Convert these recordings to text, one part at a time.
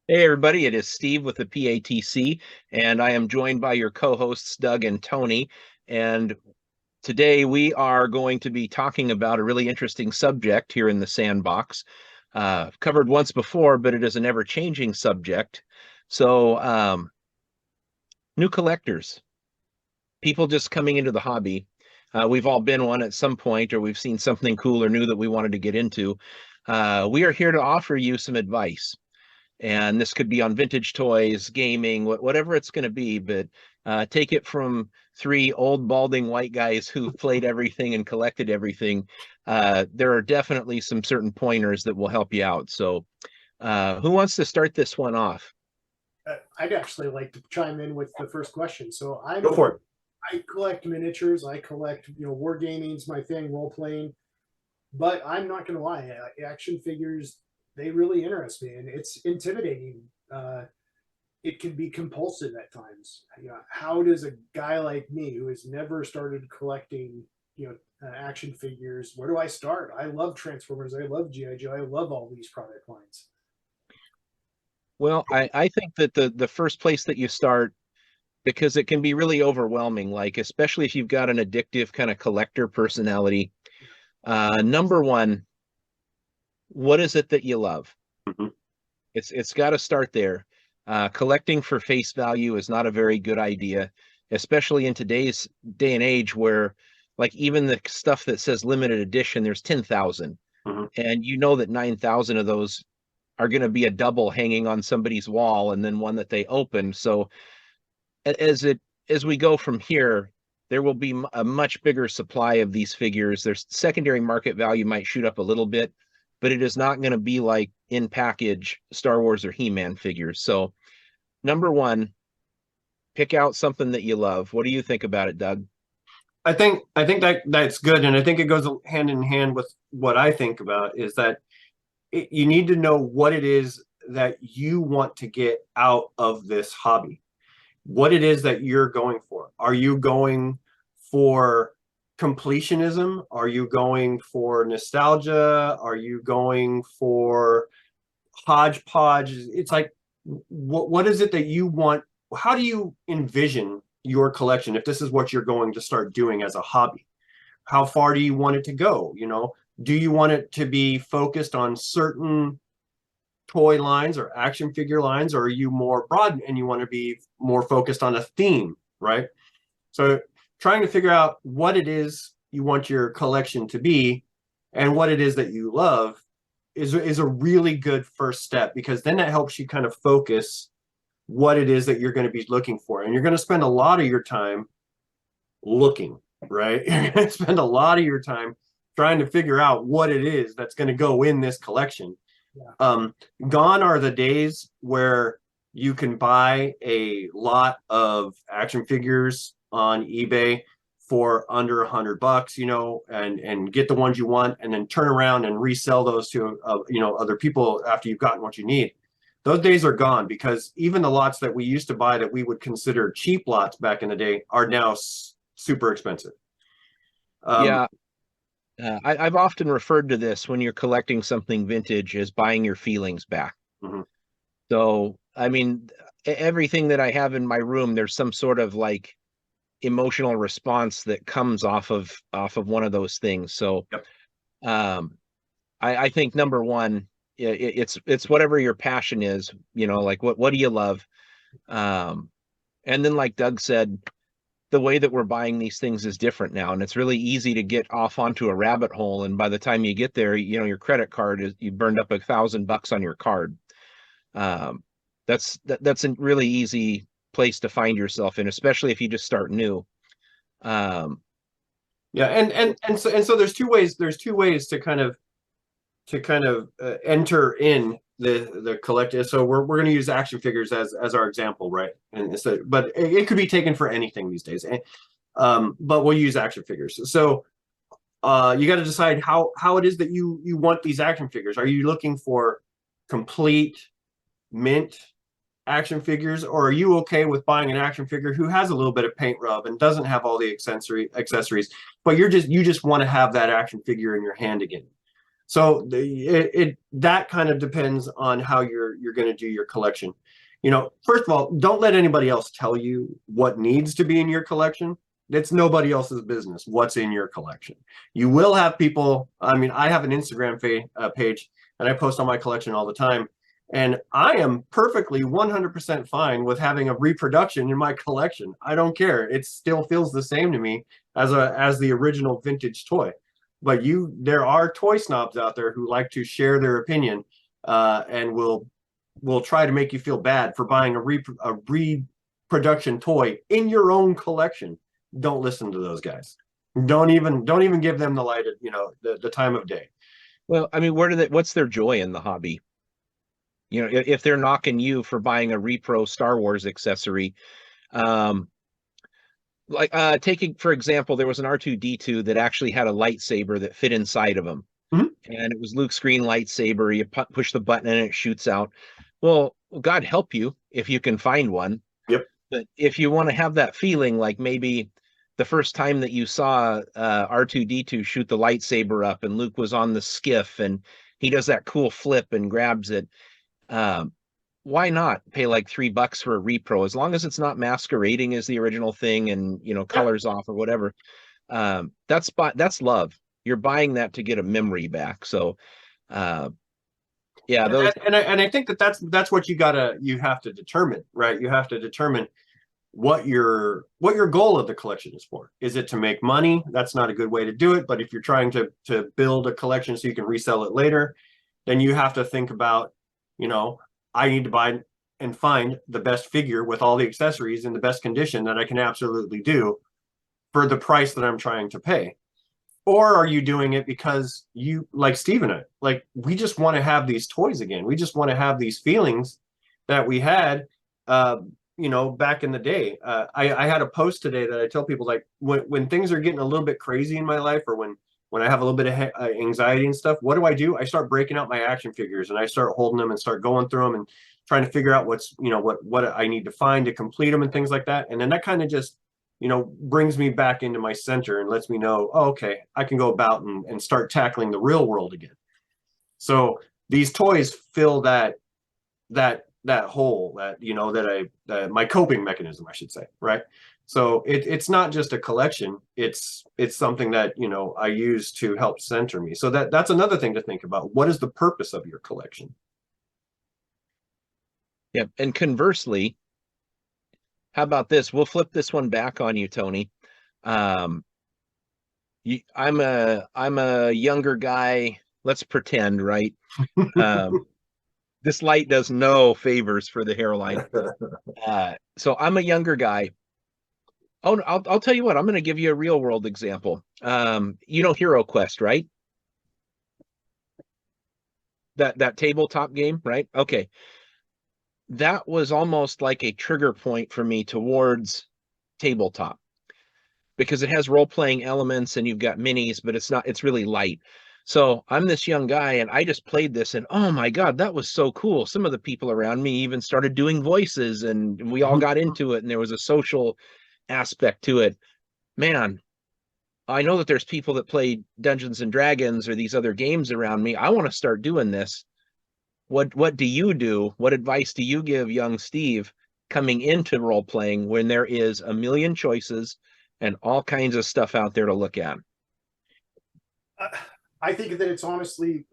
Hey everybody, it is Steve with the PATC, and I am joined by your co-hosts Doug and Tony. And today we are going to be talking about a really interesting subject here in the sandbox. Covered once before, but it is an ever-changing subject. So, new collectors, people just coming into the hobby. We've all been one at some point, or we've seen something cool or new that we wanted to get into. We are here to offer you some advice, and this could be on vintage toys, gaming, whatever it's going to be. But take it from three old balding white guys who've played everything and collected everything. There are definitely some certain pointers that will help you out. So, who wants to start this one off? I'd actually like to chime in with the first question. So Go for it. I collect miniatures. I collect, war gaming's my thing, role playing. But I'm not going to lie, action figures, they really interest me, and it's intimidating. It can be compulsive at times. How does a guy like me who has never started collecting, action figures, where do I start? I love Transformers. I love GI Joe. I love all these product lines. Well, I think that the first place that you start, because it can be really overwhelming, like especially if you've got an addictive kind of collector personality. Number one, what is it that you love? Mhm. It's got to start there. Collecting for face value is not a very good idea, especially in today's day and age where, like, even the stuff that says limited edition, there's 10,000, Mhm. and you know that 9,000 of those are going to be a double hanging on somebody's wall and then one that they open. So as we go from here, there will be a much bigger supply of these figures. Their secondary market value might shoot up a little bit, but it is not going to be like in package Star Wars or He-Man figures. So, number one, pick out something that you love. What do you think about it, Doug? I think that's good, and I think it goes hand in hand with what I think about is that you need to know what it is that you want to get out of this hobby, what it is that you're going for. Are you going for completionism? Are you going for nostalgia? Are you going for hodgepodge? It's like, what is it that you want? How do you envision your collection if this is what you're going to start doing as a hobby? How far do you want it to go? Do you want it to be focused on certain toy lines or action figure lines, or are you more broad and you want to be more focused on a theme, right? So trying to figure out what it is you want your collection to be and what it is that you love is a really good first step, because then that helps you kind of focus what it is that you're going to be looking for. And you're going to spend a lot of your time looking, right? You're going to spend a lot of your time trying to figure out what it is that's going to go in this collection. Yeah. Gone are the days where you can buy a lot of action figures on eBay for under $100, and get the ones you want, and then turn around and resell those to other people after you've gotten what you need. Those days are gone, because even the lots that we used to buy that we would consider cheap lots back in the day are now super expensive. Yeah, I've often referred to this when you're collecting something vintage as buying your feelings back. Mhm. So, I mean, everything that I have in my room, there's some sort of like emotional response that comes off of one of those things. So, Yep. um, I think number one, it's whatever your passion is. Like what do you love? Um, and then, like Doug said, the way that we're buying these things is different now, and it's really easy to get off onto a rabbit hole. And by the time you get there, your credit card is you burned up $1,000 on your card. Um, that's a really easy place to find yourself in, especially if you just start new. Um, Yeah, and so there's two ways to kind of enter in the collective. So we're going to use action figures as our example, right? And so, but it could be taken for anything these days. But we'll use action figures. So you got to decide how it is that you want these action figures. Are you looking for complete mint action figures, or are you okay with buying an action figure who has a little bit of paint rub and doesn't have all the accessories, but you just want to have that action figure in your hand again? So that kind of depends on how you're going to do your collection. First of all, don't let anybody else tell you what needs to be in your collection. It's nobody else's business what's in your collection. You will have people. I mean, I have an Instagram page, and I post on my collection all the time. And I am perfectly 100% fine with having a reproduction in my collection. I don't care. It still feels the same to me as the original vintage toy. But there are toy snobs out there who like to share their opinion, and will try to make you feel bad for buying a reproduction toy in your own collection. Don't listen to those guys. Don't even give them the light of, the time of day. Well, I mean, what's their joy in the hobby? If they're knocking you for buying a repro Star Wars accessory, taking, for example, there was an R2-D2 that actually had a lightsaber that fit inside of him. Mhm. And it was Luke's green lightsaber. You push the button and it shoots out. Well, God help you if you can find one. Yep. But if you want to have that feeling, like maybe the first time that you saw R2-D2 shoot the lightsaber up and Luke was on the skiff and he does that cool flip and grabs it, why not pay like $3 for a repro, as long as it's not masquerading as the original thing and colors off or whatever. That's love. You're buying that to get a memory back. So yeah, those. And I think that's what you have to determine, right? You have to determine what your goal of the collection is for. Is it to make money? That's not a good way to do it. But if you're trying to build a collection so you can resell it later, then you have to think about, I need to buy and find the best figure with all the accessories in the best condition that I can absolutely do for the price that I'm trying to pay. Or are you doing it because you, like Steve and I, like, we just want to have these toys again. We just want to have these feelings that we had, back in the day. I had a post today that I tell people, like, when things are getting a little bit crazy in my life, or when I have a little bit of anxiety and stuff, what do? I start breaking out my action figures and I start holding them and start going through them and trying to figure out what I need to find to complete them and things like that. And then that kind of just, brings me back into my center and lets me know, oh, okay, I can go about and start tackling the real world again. So these toys fill that hole, that my coping mechanism, I should say, right? So it's not just a collection. It's something that, I use to help center me. So that's another thing to think about. What is the purpose of your collection? Yeah. And conversely, how about this? We'll flip this one back on you, Tony. I'm a younger guy. Let's pretend, right? This light does no favors for the hairline. So I'm a younger guy. Oh, I'll tell you what. I'm going to give you a real world example. Hero Quest, right? That tabletop game, right? Okay. That was almost like a trigger point for me towards tabletop, because it has role-playing elements and you've got minis, but it's really light. So I'm this young guy and I just played this and oh my God, that was so cool. Some of the people around me even started doing voices and we all got into it and there was a social aspect to it. Man, I know that there's people that play Dungeons and Dragons or these other games around me. I want to start doing this. What do you do? What advice do you give young Steve coming into role playing when there is a million choices and all kinds of stuff out there to look at? I think that it's honestly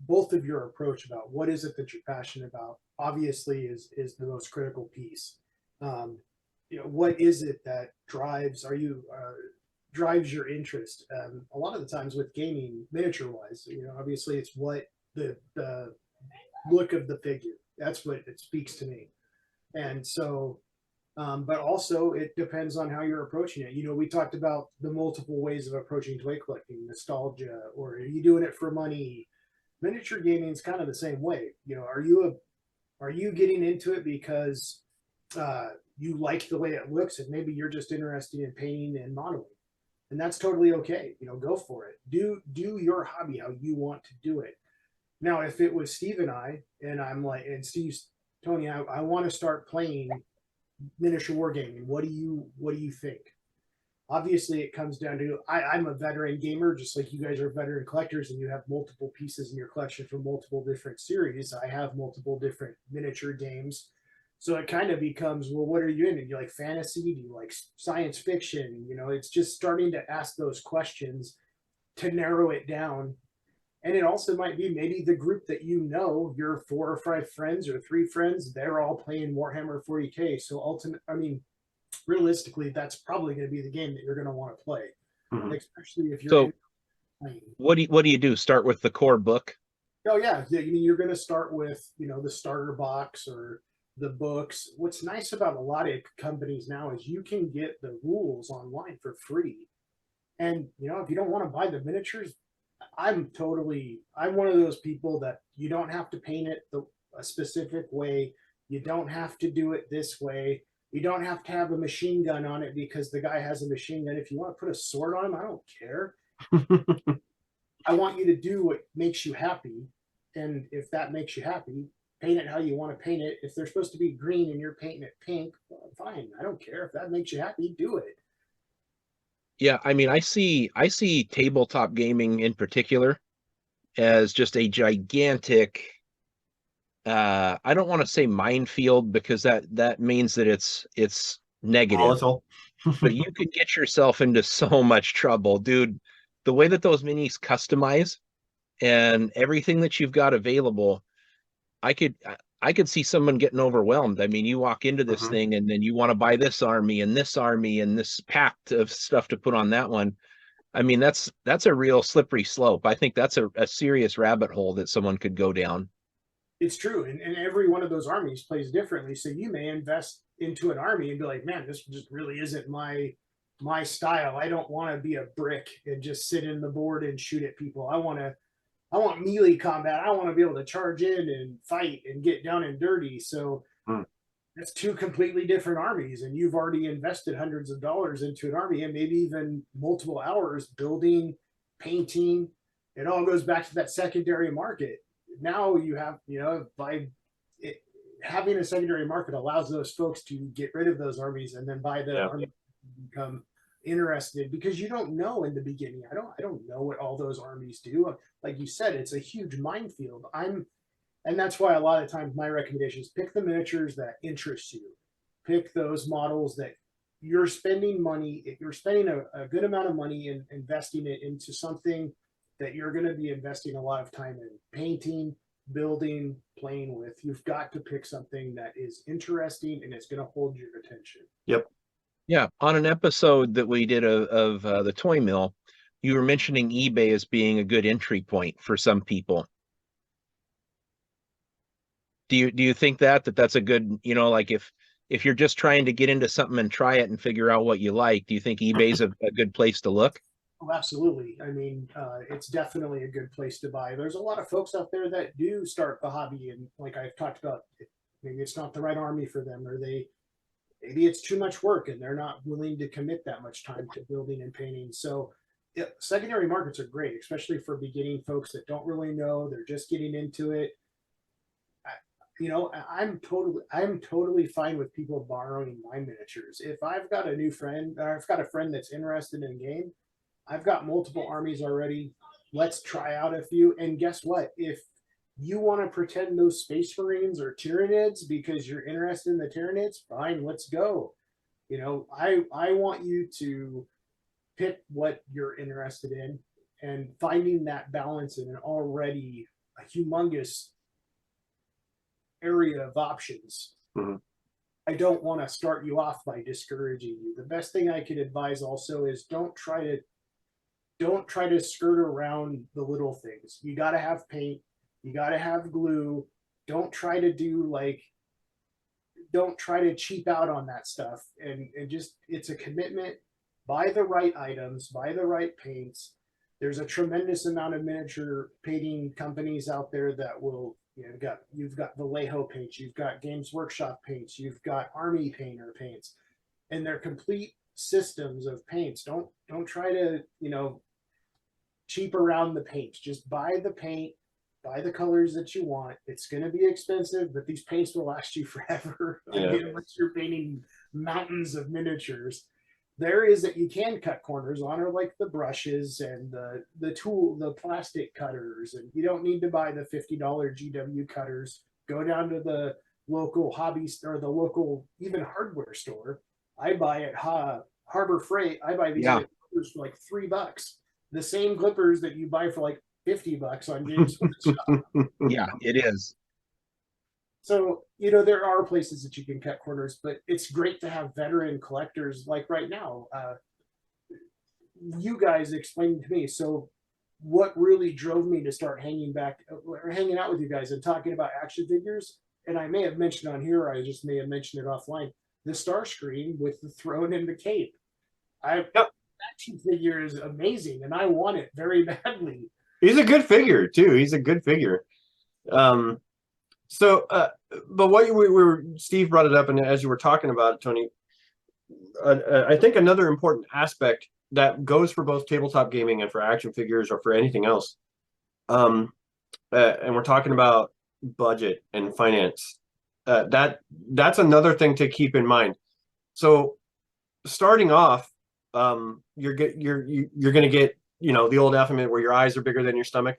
both of your approach about what is it that you're passionate about, obviously is the most critical piece. What is it that drives your interest? A lot of the times with gaming, miniature wise, obviously it's what the look of the figure. That's what it speaks to me. And so, but also it depends on how you're approaching it. We talked about the multiple ways of approaching toy collecting, nostalgia, or are you doing it for money? Miniature gaming is kind of the same way. Are you getting into it because you like the way it looks and maybe you're just interested in painting and modeling? And that's totally okay. Go for it. Do your hobby how you want to do it. Now, if it was Steve and I, and I'm like, and Steve's, Tony, I want to start playing miniature wargaming. What do you think? obviously it comes down to I'm a veteran gamer, just like you guys are veteran collectors, and you have multiple pieces in your collection from multiple different series. I have multiple different miniature games. So it kind of becomes, well, what are you into? Do you like fantasy? Do you like science fiction? You know, it's just starting to ask those questions to narrow it down. And it also might be maybe the group that you know, your 4 or 5 friends or 3 friends, they're all playing Warhammer 40K. So realistically, that's probably going to be the game that you're going to want to play, especially if you're So playing. what do you do? Start with the core book? Oh yeah, I mean, you're going to start with, you know, the starter box or the books. What's nice about a lot of companies now is you can get the rules online for free. And you know, if you don't want to buy the miniatures, I'm one of those people that you don't have to paint it a specific way. You don't have to do it this way. You don't have to have a machine gun on it because the guy has a machine gun. If you want to put a sword on him, I don't care. I want you to do what makes you happy. And if that makes you happy, paint it how you want to paint it. If they're supposed to be green and you're painting it pink, well, fine. I don't care. If that makes you happy, do it. Yeah, I mean, I see tabletop gaming in particular as just a gigantic I don't want to say minefield because that means that it's negative. Volatile. But you can get yourself into so much trouble, dude. The way that those minis customize and everything that you've got available, I could see someone getting overwhelmed. I mean, you walk into this thing and then you want to buy this army and this pack of stuff to put on that one. I mean, that's a real slippery slope. I think that's a serious rabbit hole that someone could go down. It's true. And every one of those armies plays differently. So you may invest into an army and be like, man, this just really isn't my style. I don't want to be a brick and just sit in the board and shoot at people. I want melee combat. I want to be able to charge in and fight and get down and dirty. So that's 2 completely different armies. And you've already invested hundreds of dollars into an army and maybe even multiple hours building, painting. It all goes back to that secondary market. Now you have, you know, having a secondary market allows those folks to get rid of those armies and then buy the army, become interested, because you don't know in the beginning. I don't know what all those armies do. Like you said, it's a huge minefield. And that's why a lot of times my recommendation is pick the miniatures that interest you. Pick those models that you're spending money. If you're spending a good amount of money and investing it into something that you're going to be investing a lot of time in painting, building, playing with, you've got to pick something that is interesting and it's going to hold your attention. Yep. Yeah, on an episode that we did of the Toy Mill, you were mentioning eBay as being a good entry point for some people. Do you think that's a good, you know, like if you're just trying to get into something and try it and figure out what you like, do you think eBay's a good place to look? Oh, absolutely. I mean, it's definitely a good place to buy. There's a lot of folks out there that do start the hobby, and like I've talked about, maybe it's not the right army for them, or maybe it's too much work and they're not willing to commit that much time to building and painting. So secondary markets are great, especially for beginning folks that don't really know, they're just getting into it. You know, I'm totally fine with people borrowing my miniatures. If I've got a new friend, or I've got a friend that's interested in a game, I've got multiple armies already. Let's try out a few. And guess what? If you want to pretend those Space Marines are Tyranids because you're interested in the Tyranids, fine, let's go. You know, I want you to pick what you're interested in, and finding that balance in an already a humongous area of options. I don't want to start you off by discouraging you. The best thing I could advise also is don't try to skirt around the little things. You got to have paint, you got to have glue. Don't try to cheap out on that stuff. And just, it's a commitment. Buy the right items, buy the right paints. There's a tremendous amount of miniature painting companies out there that will, you know, you've got Vallejo paints, you've got Games Workshop paints, you've got Army Painter paints, and they're complete systems of paints. Don't try to, you know, cheap around the paints. Just buy the paint, buy the colors that you want. It's going to be expensive, but these paints will last you forever. I mean, unless you're painting mountains of miniatures. there that you can cut corners on are like the brushes and the plastic cutters, and you don't need to buy the $50 GW cutters. Go down to the local hobby or the local even hardware store. I buy at Harbor Freight. I buy these clippers for like $3. The same clippers that you buy for like $50 on James Shop. Yeah, it is. So, you know, there are places that you can cut corners, but it's great to have veteran collectors like right now. You guys explained to me. So what really drove me to start hanging out with you guys and talking about action figures, and I may have mentioned on here, I just may have mentioned it offline, the Starscream with the throne and the cape. Action figure is amazing, and I want it very badly. He's a good figure too. He's a good figure. But what we were, Steve brought it up, and as you were talking about it, Tony, I think another important aspect that goes for both tabletop gaming and for action figures or for anything else, and we're talking about budget and finance. That's another thing to keep in mind. So, starting off, you're going to get, you know, the old alphabet where your eyes are bigger than your stomach.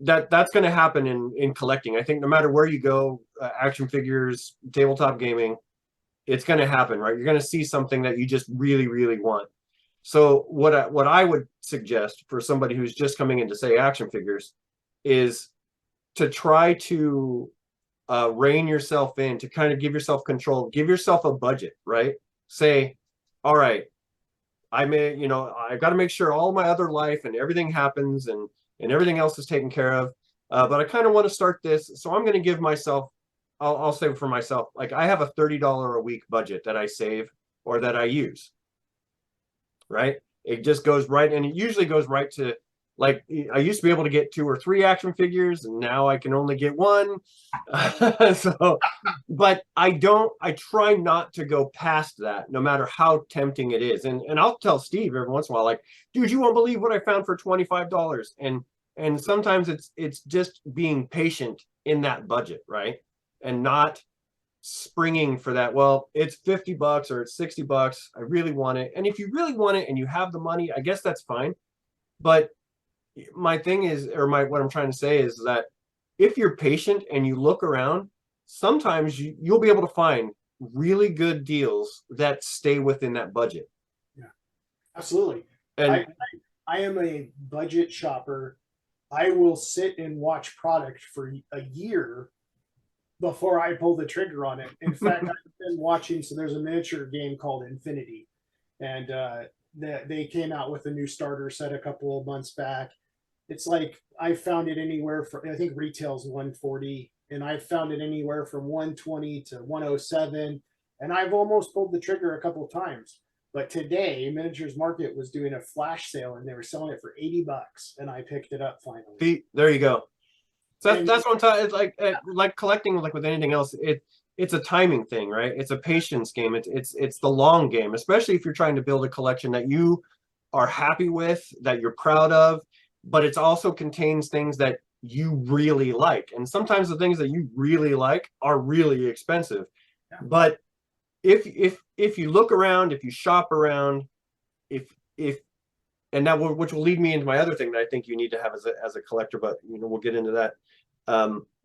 That's going to happen in collecting. I think no matter where you go, action figures, tabletop gaming, it's going to happen, right? You're going to see something that you just really, really want. So what I would suggest for somebody who's just coming in to say action figures is to try to rein yourself in, to kind of give yourself control, give yourself a budget, right? Say, all right, I've got to make sure all my other life and everything happens and everything else is taken care of. But I kind of want to start this. So I'm going to give myself, I'll say for myself, like I have a $30 a week budget that I save or that I use, right? It just goes right. And it usually goes right to, like, I used to be able to get 2 or 3 action figures, and now I can only get 1. But I try not to go past that, no matter how tempting it is. And I'll tell Steve every once in a while, like, dude, you won't believe what I found for $25. And sometimes it's just being patient in that budget, right? And not springing for that. Well, it's $50 or it's $60. I really want it. And if you really want it and you have the money, I guess that's fine. But my thing is, what I'm trying to say is that if you're patient and you look around, sometimes you'll be able to find really good deals that stay within that budget. Yeah, absolutely. And I am a budget shopper. I will sit and watch product for a year before I pull the trigger on it. In fact, I've been watching, so there's a miniature game called Infinity, and they came out with a new starter set a couple of months back. It's like I found it anywhere from, I think retail's $140, and I've found it anywhere from $120 to $107, and I've almost pulled the trigger a couple of times. But today, Miniatures Market was doing a flash sale, and they were selling it for $80, and I picked it up finally. See, there you go. So that's what I'm talking. It's like collecting, like with anything else. It's a timing thing, right? It's a patience game. It's the long game, especially if you're trying to build a collection that you are happy with, that you're proud of, but it also contains things that you really like. And sometimes the things that you really like are really expensive. Yeah. But if you look around, if you shop around, and that which will lead me into my other thing that I think you need to have as a collector, but we'll get into that.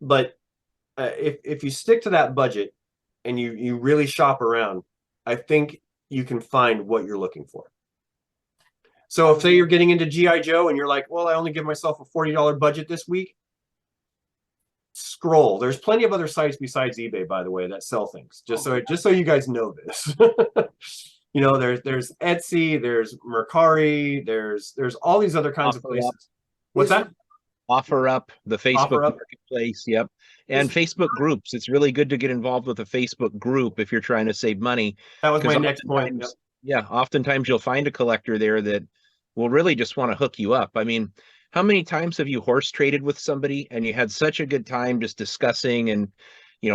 But if you stick to that budget and you really shop around, I think you can find what you're looking for. So if say you're getting into G.I. Joe and you're like, well, I only give myself a $40 budget this week, scroll. There's plenty of other sites besides eBay, by the way, that sell things. Just so you guys know this. There's Etsy, there's Mercari, there's all these other kinds of places. What's that? OfferUp, the Facebook Marketplace. Yep. And Facebook groups. It's really good to get involved with a Facebook group if you're trying to save money. That was my next point. Yep. Yeah. Oftentimes you'll find a collector there that will really just want to hook you up. I mean, how many times have you horse traded with somebody and you had such a good time just discussing and,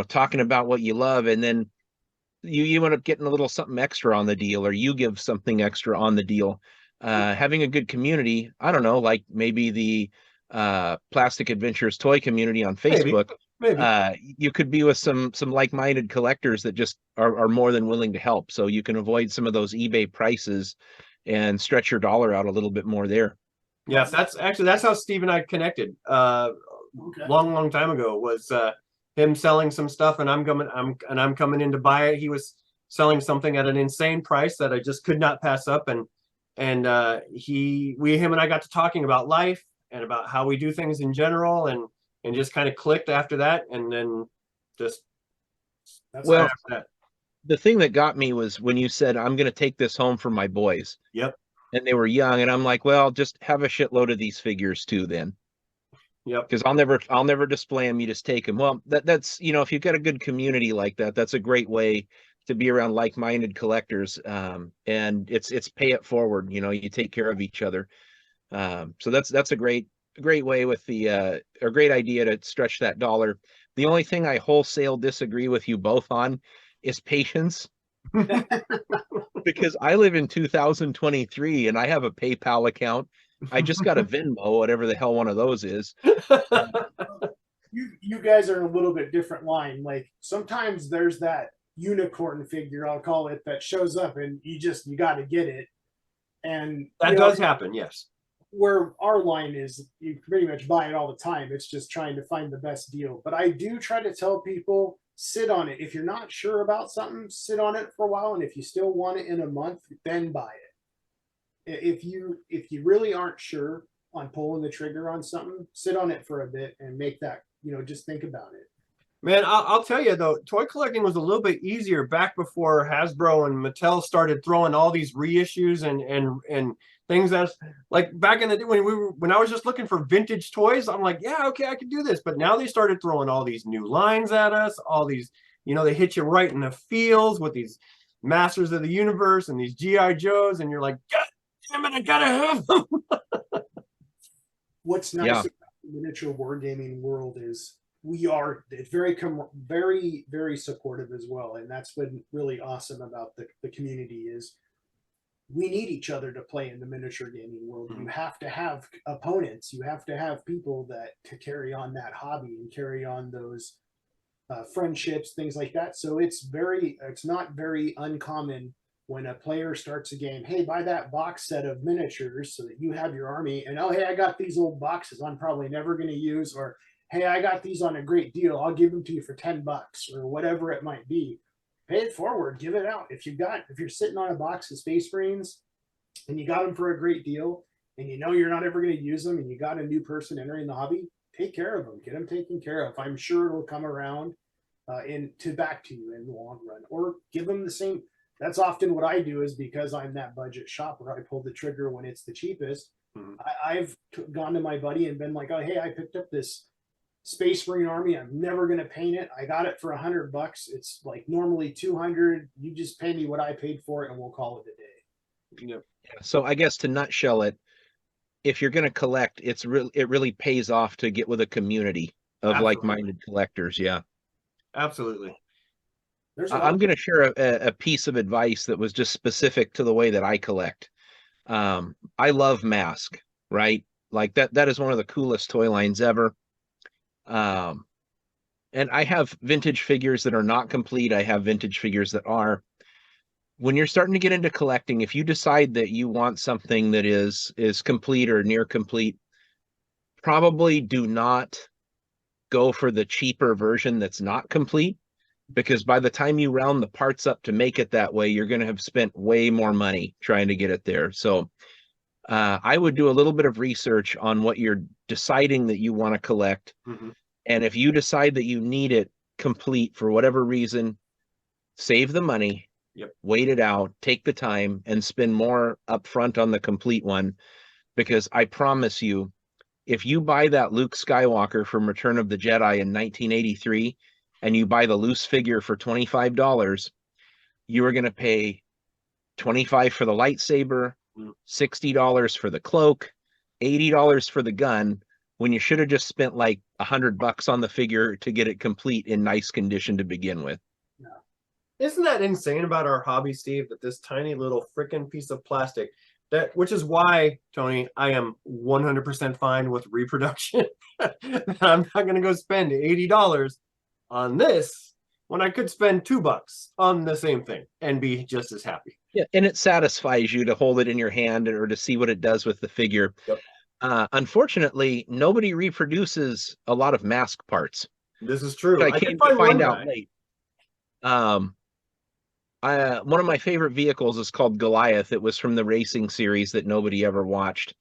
talking about what you love, and then you end up getting a little something extra on the deal, or you give something extra on the deal. Having a good community, I don't know, like maybe the Plastic Adventures toy community on Facebook. Maybe. You could be with some like-minded collectors that just are more than willing to help. So you can avoid some of those eBay prices and stretch your dollar out a little bit more there. Yes, that's how Steve and I connected. Okay. Long time ago was him selling some stuff, and I'm coming in to buy it. He was selling something at an insane price that I just could not pass up, and him and I got to talking about life and about how we do things in general, and just kind of clicked after that, and then just That's Well, awesome. after that. the thing that got me was when you said, I'm going to take this home for my boys. Yep. And they were young, and I'm like, well, just have a shitload of these figures too then. Yep. Because I'll never display them. You just take them. Well, that's if you've got a good community like that, that's a great way to be around like-minded collectors. And it's pay it forward. You take care of each other. So that's a great way with a great idea to stretch that dollar. The only thing I wholesale disagree with you both on is patience. Because I live in 2023 and I have a PayPal account. I just got a Venmo, whatever the hell one of those is. You guys are in a little bit different line. Like sometimes there's that unicorn figure, I'll call it, that shows up and you got to get it. And That does happen, yes. Where our line is, you pretty much buy it all the time. It's just trying to find the best deal. But I do try to tell people, sit on it. If you're not sure about something, sit on it for a while. And if you still want it in a month, then buy it. If you really aren't sure on pulling the trigger on something, sit on it for a bit and make that, just think about it. Man, I'll tell you though, toy collecting was a little bit easier back before Hasbro and Mattel started throwing all these reissues and things that's like back in the day when I was just looking for vintage toys. I'm like, yeah, okay, I can do this. But now they started throwing all these new lines at us, all these, they hit you right in the feels with these Masters of the Universe and these G.I. Joes, and you're like, God damn it, I gotta have them. What's nice about the miniature wargaming world is it's very, very supportive as well. And that's been really awesome about the community is we need each other to play in the miniature gaming world. You have to have opponents. You have to have people to carry on that hobby and carry on those friendships, things like that. So it's not very uncommon when a player starts a game, hey, buy that box set of miniatures so that you have your army. And, oh, hey, I got these old boxes I'm probably never going to use. Or, hey, I got these on a great deal. I'll give them to you for $10 or whatever it might be. Pay it forward, give it out. If you're sitting on a box of Space Marines and you got them for a great deal and you're not ever going to use them and you got a new person entering the hobby, take care of them, get them taken care of. I'm sure it'll come around back to you in the long run, or give them the same. That's often what I do, is because I'm that budget shopper, I pull the trigger when it's the cheapest. Mm-hmm. I've gone to my buddy and been like, oh, hey, I picked up this Space Marine army. I'm never going to paint it. I got it for $100. It's like normally 200. You just pay me what I paid for it and we'll call it a day. Yep. So I guess to nutshell it, if you're going to collect, it really pays off to get with a community of like-minded collectors. Yeah, absolutely. I'm going to share a piece of advice that was just specific to the way that I collect. I love Mask, right? Like that is one of the coolest toy lines ever. And I have vintage figures that are not complete. I have vintage figures that are. When you're starting to get into collecting, if you decide that you want something that is complete or near complete, probably do not go for the cheaper version that's not complete, because by the time you round the parts up to make it that way, you're going to have spent way more money trying to get it there. So I would do a little bit of research on what you're deciding that you want to collect. Mm-hmm. And if you decide that you need it complete for whatever reason, save the money, wait it out, take the time, and spend more upfront on the complete one. Because I promise you, if you buy that Luke Skywalker from Return of the Jedi in 1983, and you buy the loose figure for $25, you are going to pay $25 for the lightsaber, $60 for the cloak, $80 for the gun, when you should have just spent like $100 on the figure to get it complete in nice condition to begin with. Isn't that insane about our hobby, Steve, that this tiny little freaking piece of plastic That, which is why, Tony, I am 100% fine with reproduction. I'm not going to go spend $80 on this when I could spend $2 on the same thing and be just as happy. Yeah, and it satisfies you to hold it in your hand or to see what it does with the figure. Yep. Unfortunately, nobody reproduces a lot of mask parts. This is true. I came to find out late. One of my favorite vehicles is called Goliath. It was from the racing series that nobody ever watched.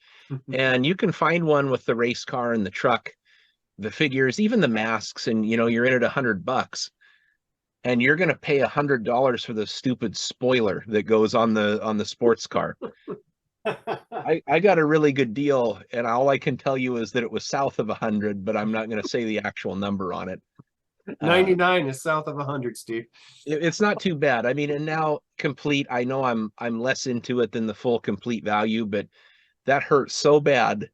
And you can find one with the race car and the truck, the figures, even the masks, and you're in at $100. And you're going to pay $100 for the stupid spoiler that goes on the sports car. I got a really good deal, and all I can tell you is that it was south of 100, but I'm not going to say the actual number on it. 99 is south of 100, Steve. It's not too bad. I mean, and now complete, I know I'm less into it than the full complete value, but that hurt so bad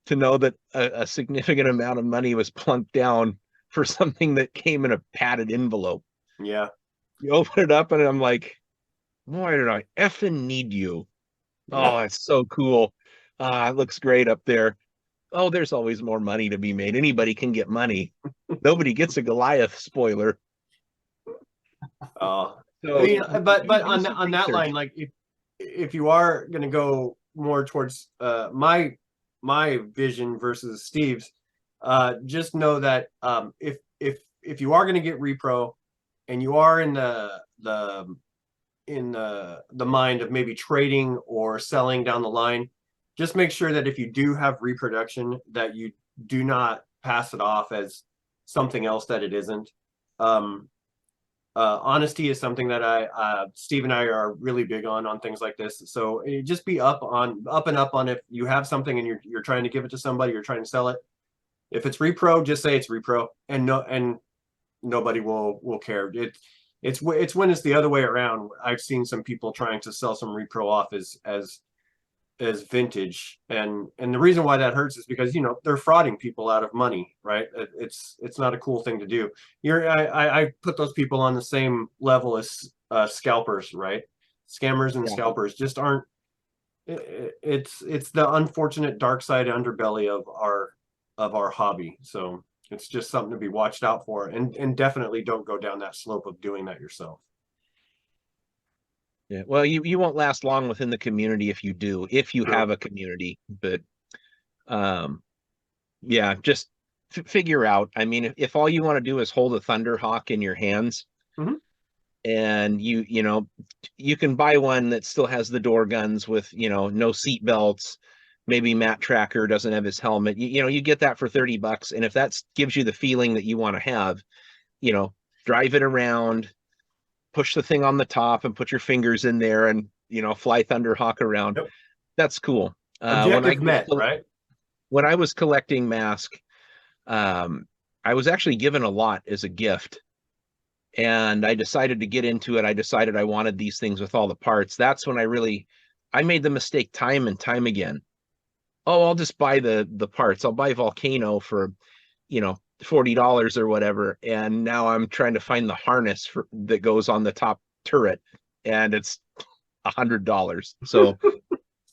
to know that a significant amount of money was plunked down for something that came in a padded envelope. Yeah. You open it up and I'm like, why did I effing need you? Oh, it's so cool. It looks great up there. Oh, there's always more money to be made. Anybody can get money. Nobody gets a Goliath spoiler. Oh, So, I mean, but do on some that research. line, like if you are going to go more towards my vision versus Steve's, just know that if you are going to get repro and you are in the mind of maybe trading or selling down the line, just make sure that if you do have reproduction, that you do not pass it off as something else that it isn't. Honesty is something that Steve and I are really big on things like this. So just be up and up on if you have something and you're trying to give it to somebody, you're trying to sell it. If it's repro, just say it's repro, and nobody will care. It's when it's the other way around. I've seen some people trying to sell some repro off as vintage, and the reason why that hurts is because they're frauding people out of money, right? It's not a cool thing to do. I put those people on the same level as scalpers, right? Scammers and scalpers just aren't. It's the unfortunate dark side underbelly of our hobby. So it's just something to be watched out for, and definitely don't go down that slope of doing that yourself. Yeah, well, you won't last long within the community if you have a community. But yeah, just figure out. I mean, if all you want to do is hold a Thunderhawk in your hands, and you can buy one that still has the door guns with no seat belts. Maybe Matt Tracker doesn't have his helmet. You get that for $30, and if that gives you the feeling that you want to have, drive it around, push the thing on the top and put your fingers in there and fly Thunderhawk around. Yep. That's cool. Objective met, right? When I was collecting mask, I was actually given a lot as a gift, and I decided to get into it. I decided I wanted these things with all the parts. That's when I made the mistake time and time again. Oh, I'll just buy the parts. I'll buy Volcano for $40 or whatever, and now I'm trying to find the harness that goes on the top turret, and it's $100. So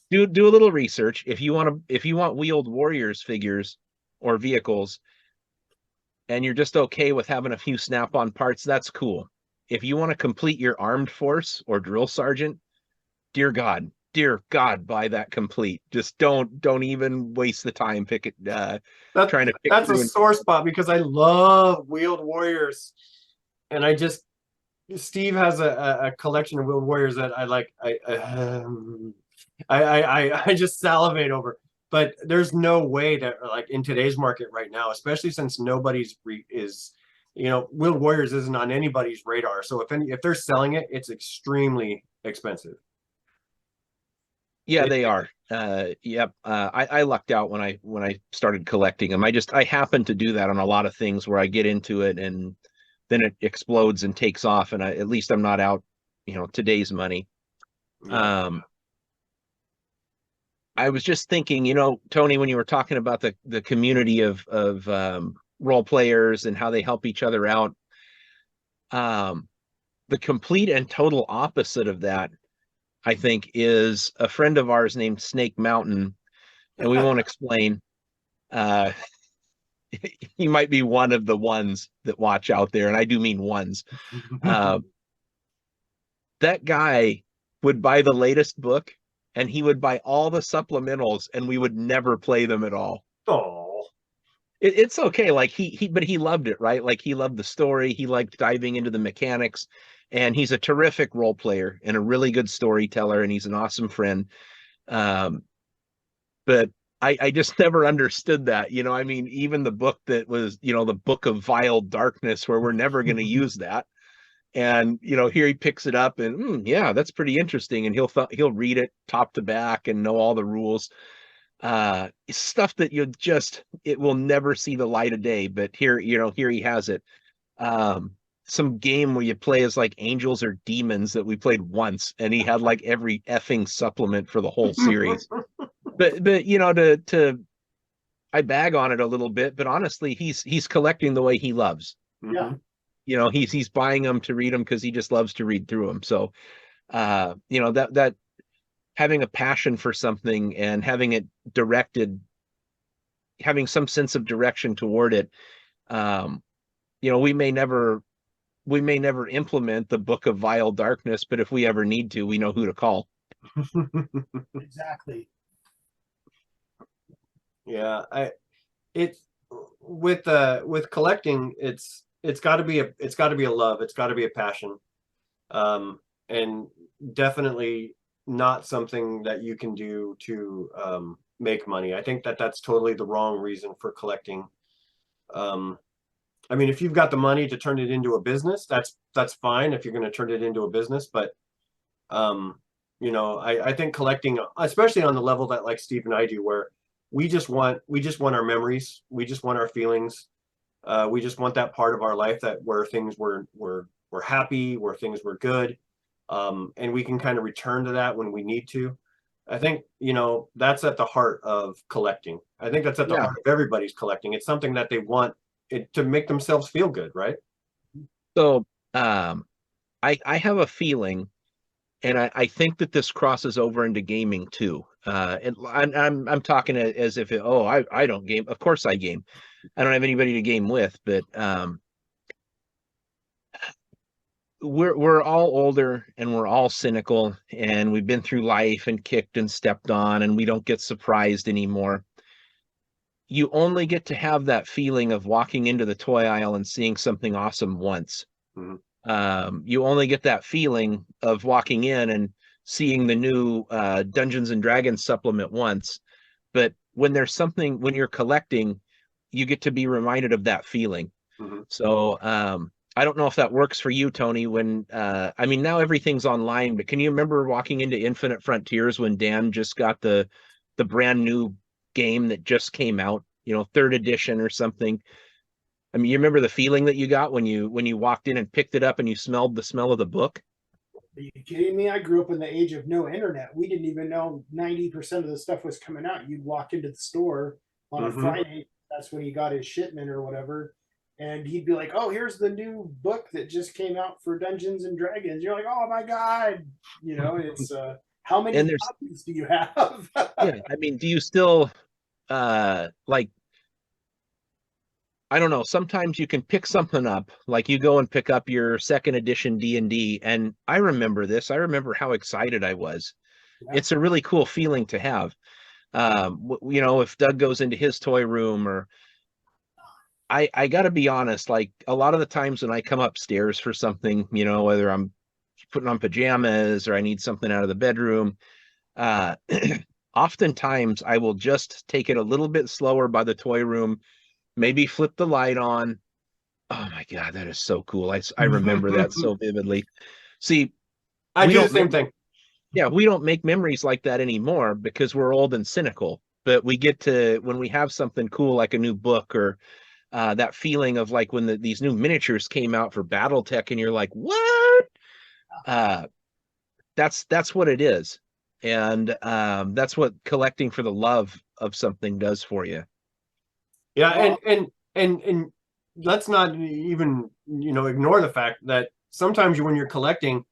do a little research. If you want wheeled warriors figures or vehicles, and you're just okay with having a few snap-on parts, that's cool. If you want to complete your armed force or drill sergeant, dear God, buy that complete. Just don't even waste the time trying to pick that's a through sore spot because I love wheeled warriors, and Steve has a collection of wheeled warriors that I like. I just salivate over. But there's no way that, like, in today's market right now, especially since nobody's wheeled warriors isn't on anybody's radar. So if they're selling it, it's extremely expensive. Yeah, they are. Yep. I lucked out when I started collecting them. I happen to do that on a lot of things where I get into it and then it explodes and takes off, and at least I'm not out, today's money. Yeah. I was just thinking, Tony, when you were talking about the community of role players and how they help each other out, the complete and total opposite of that I think, is a friend of ours named Snake Mountain, and we won't explain. Uh, he might be one of the ones that watch out there, and I do mean ones. Uh, that guy would buy the latest book, and he would buy all the supplementals, and we would never play them at all. Oh, It's okay. Like but he loved it, right? Like he loved the story. He liked diving into the mechanics, and he's a terrific role player and a really good storyteller, and he's an awesome friend. Um, but I just never understood that. I mean, even the book that was, the Book of Vile Darkness, where we're never going to use that. And here he picks it up, and yeah, that's pretty interesting. And he'll read it top to back and know all the rules. Stuff that it will never see the light of day. But here he has it. Some game where you play as like angels or demons that we played once, and he had like every effing supplement for the whole series. But to I bag on it a little bit, but honestly, he's collecting the way he loves. Yeah. He's buying them to read them because he just loves to read through them. So that having a passion for something and having it directed, having some sense of direction toward it. We may never implement the Book of Vile Darkness, but if we ever need to, we know who to call. Exactly. Yeah, it's with collecting, it's got to be a love, it's got to be a passion, and definitely not something that you can do to make money. I think that that's totally the wrong reason for collecting. I mean, if you've got the money to turn it into a business, that's fine if you're going to turn it into a business. But I think collecting, especially on the level that like Steve and I do, where we just want our memories, we just want our feelings, we just want that part of our life where things were happy, where things were good, and we can kind of return to that when we need to. I think that's at the heart of collecting. I think that's at the heart of everybody's collecting. It's something that they want it to make themselves feel good, right? So I have a feeling, and I think that this crosses over into gaming too. And I'm talking as if I don't game. Of course I game. I don't have anybody to game with, but we're all older and we're all cynical, and we've been through life and kicked and stepped on, and we don't get surprised anymore. You only get to have that feeling of walking into the toy aisle and seeing something awesome once. Mm-hmm. You only get that feeling of walking in and seeing the new Dungeons and Dragons supplement once. But when you're collecting, you get to be reminded of that feeling. Mm-hmm. So I don't know if that works for you, Tony, when I mean, now everything's online, but can you remember walking into Infinite Frontiers when Dan just got the brand new game that just came out, 3rd edition or something? I mean, you remember the feeling that you got when you walked in and picked it up and you smelled the smell of the book? Are you kidding me? I grew up in the age of no internet. We didn't even know 90% of the stuff was coming out. You'd walk into the store on a Friday. That's when he got his shipment or whatever. And he'd be like, oh, here's the new book that just came out for Dungeons and Dragons. You're like, oh my God. It's how many copies do you have? Yeah. I mean, do you still like, I don't know, sometimes you can pick something up, like you go and pick up your 2nd edition D&D, and I remember how excited I was. Yeah. It's a really cool feeling to have. If Doug goes into his toy room, or I got to be honest, like a lot of the times when I come upstairs for something, whether I'm putting on pajamas or I need something out of the bedroom, oftentimes I will just take it a little bit slower by the toy room, maybe flip the light on. Oh my God, that is so cool. I remember that so vividly. See, I do the same thing. Yeah, we don't make memories like that anymore because we're old and cynical, but we get to, when we have something cool like a new book, or that feeling of like when these new miniatures came out for BattleTech and you're like, what? That's what it is. And that's what collecting for the love of something does for you. Yeah, and let's not even ignore the fact that sometimes when you're collecting,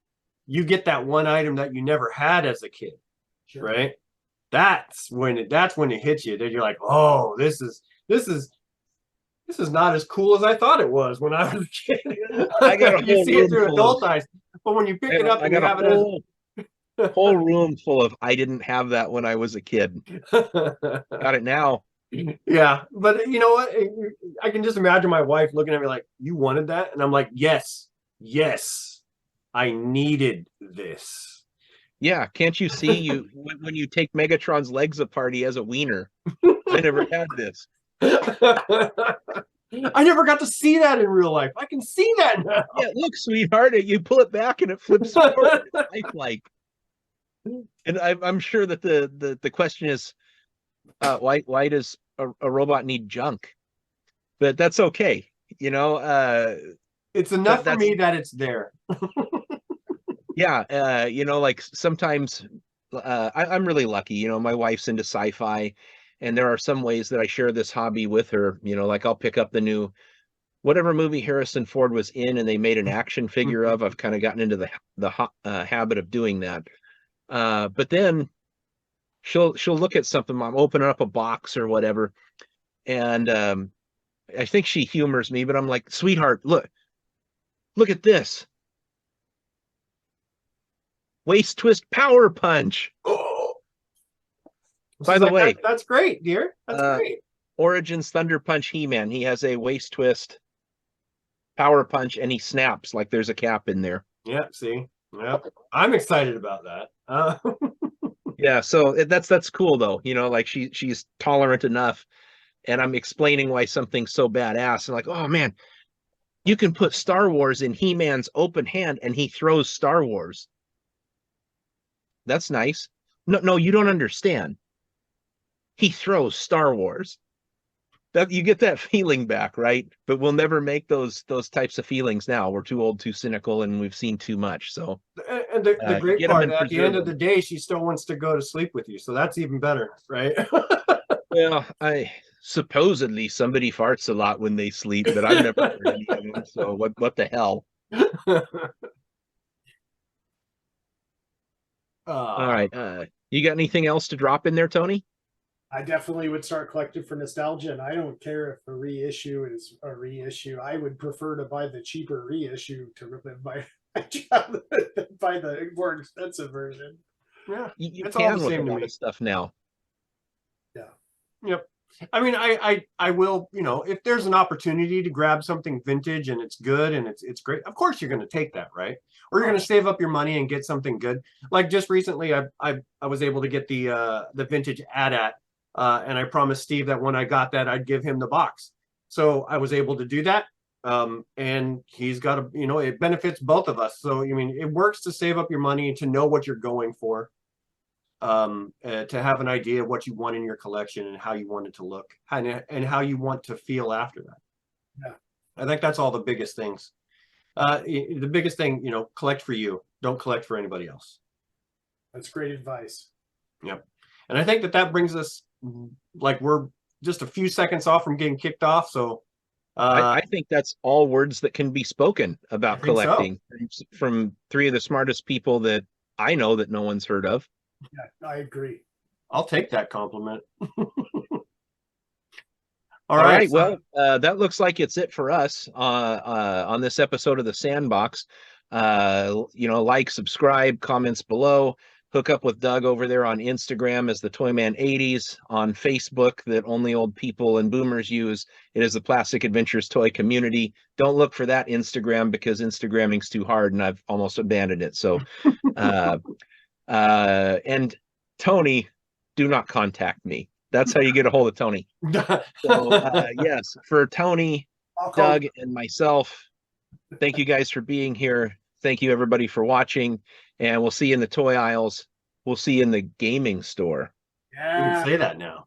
you get that one item that you never had as a kid, Sure. right? That's when it hits you. Then you're like, oh, this is not as cool as I thought it was when I was a kid. I got a You whole see it room through full adult of, eyes, but when you pick it up I and you got have a it whole room full of I didn't have that when I was a kid. as Got it now. yeah, but you know what? I can just imagine my wife looking at me like, "You wanted that?" And I'm like, "Yes, yes, I needed this." Yeah, can't you see when you take Megatron's legs apart, he has a wiener. I never had this. I never got to see that in real life. I can see that now. Yeah, look, sweetheart, you pull it back and it flips forward. It's lifelike. And I'm sure that the question is, why does a robot need junk? But that's okay. You know, It's enough for that's me that it's there. yeah. You know, like sometimes I'm really lucky. You know, my wife's into sci-fi, and there are some ways that I share this hobby with her. You know, like I'll pick up the new whatever movie Harrison Ford was in, and they made an action figure of. I've kind of gotten into the habit of doing that. But then she'll look at something, Mom, open up a box or whatever, and I think she humors me, but I'm like, sweetheart, look at this. Waist twist power punch. Oh. By the way, that's great, dear. That's great. Origins Thunder Punch He-Man. He has a waist twist power punch, and he snaps like there's a cap in there. Yeah, see, yeah, I'm excited about that. Yeah, so that's cool though. You know, like she's tolerant enough, and I'm explaining why something's so badass, and like, oh man, you can put Star Wars in He-Man's open hand, and he throws Star Wars. That's nice. No, you don't understand. He throws Star Wars. That you get that feeling back, right? But we'll never make those types of feelings now. We're too old, too cynical, and we've seen too much. So, and the great part, at the end of them. the day, she still wants to go to sleep with you. So that's even better, right? Well, I supposedly somebody farts a lot when they sleep, but I've never heard any of them. So what the hell? All right. You got anything else to drop in there, Tony? I definitely would start collecting for nostalgia, and I don't care if a reissue is a reissue. I would prefer to buy the cheaper reissue to relive my childhood than buy the more expensive version. Yeah, You it's can all the with same a to lot me. of stuff now. Yeah. Yep. I mean, I will, you know, if there's an opportunity to grab something vintage and it's good and it's great, of course you're going to take that, right? Or you're going to save up your money and get something good. Like just recently, I was able to get the vintage AT-AT, and I promised Steve that when I got that, I'd give him the box. So I was able to do that, and he's got a, you know, it benefits both of us. So I mean, it works to save up your money and to know what you're going for. To have an idea of what you want in your collection and how you want it to look and how you want to feel after that. Yeah. I think that's all the biggest things. The biggest thing, you know, collect for you. Don't collect for anybody else. That's great advice. Yep. And I think that brings us, like, we're just a few seconds off from getting kicked off. So I think that's all words that can be spoken about collecting from three of the smartest people that I know that no one's heard of. Yeah, I agree. I'll take that compliment. All right. Well, that looks like it's it for us on this episode of the Sandbox. You know, like, subscribe, comments below. Hook up with Doug over there on Instagram as the Toyman 80s, on Facebook that only old people and boomers use. It is the Plastic Adventures Toy Community. Don't look for that Instagram because Instagramming's too hard and I've almost abandoned it. So, and Tony, do not contact me. That's how you get a hold of Tony. So, yes, for Tony, Doug, and myself, thank you guys for being here. Thank you, everybody, for watching. And we'll see you in the toy aisles. We'll see you in the gaming store. Yeah. You can say that now.